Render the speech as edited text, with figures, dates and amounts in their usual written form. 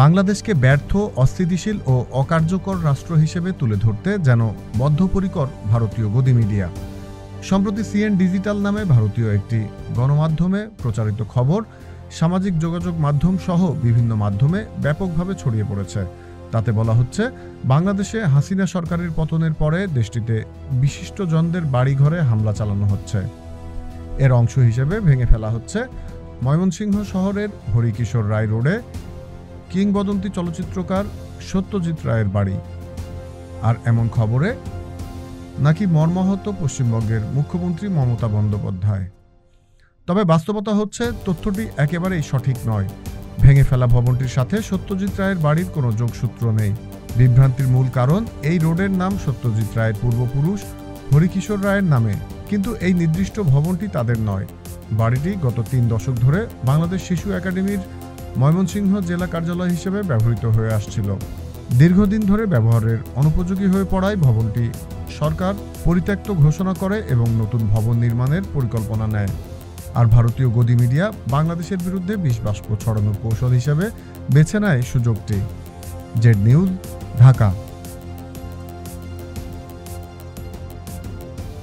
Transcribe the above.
বাংলাদেশকে ব্যর্থ, অস্থিতিশীল ও অকার্যকর রাষ্ট্র হিসেবে তুলে ধরতে যেন বদ্ধপরিকর ভারতীয় গদি মিডিয়া। সম্প্রতি সিএন ডিজিটাল নামে ভারতীয় একটি গণমাধ্যমে প্রচারিত খবর সামাজিক যোগাযোগ মাধ্যম সহ বিভিন্ন মাধ্যমে ব্যাপকভাবে ছড়িয়ে পড়েছে। তাতে বলা হচ্ছে, বাংলাদেশে হাসিনা সরকারের পতনের পরে দেশটিতে বিশিষ্টজনদের বাড়িঘরে হামলা চালানো হচ্ছে। এর অংশ হিসেবে ভেঙে ফেলা হচ্ছে ময়মনসিংহ শহরের হরিকিশোর রায় রোডে কিংবদন্তি চলচ্চিত্রকার সত্যজিৎ রায়ের বাড়ি। আর এমন খবরে নাকি মর্মাহত পশ্চিমবঙ্গের মুখ্যমন্ত্রী মমতা বন্দ্যোপাধ্যায়। তবে বাস্তবতা হচ্ছে তথ্যটি একেবারেই সঠিক নয়। ভেঙে ফেলা ভবনটির সাথে সত্যজিৎ রায়ের বাড়ির কোনো যোগসূত্র নেই। বিভ্রান্তির মূল কারণ, এই রোডের নাম সত্যজিৎ রায়ের পূর্বপুরুষ হরিকিশোর রায়ের নামে, কিন্তু এই নির্দিষ্ট ভবনটি তাদের নয়। বাড়িটি গত 3 দশক ধরে বাংলাদেশ শিশু একাডেমির ময়মনসিংহ জেলা কার্যালয় হিসেবে ব্যবহৃত হয়ে আসছিল। দীর্ঘদিন ধরে ব্যবহারের অনুপযোগী হয়ে পড়ায় ভবনটি সরকার পরিত্যক্ত ঘোষণা করে এবং নতুন ভবন নির্মাণের পরিকল্পনা নেয়। আর ভারতীয় গদি মিডিয়া বাংলাদেশের বিরুদ্ধে বিষবাষ্প ছড়ানোর কৌশল হিসেবে বেছে নেয় সুযোগটি। Z news, Dhaka.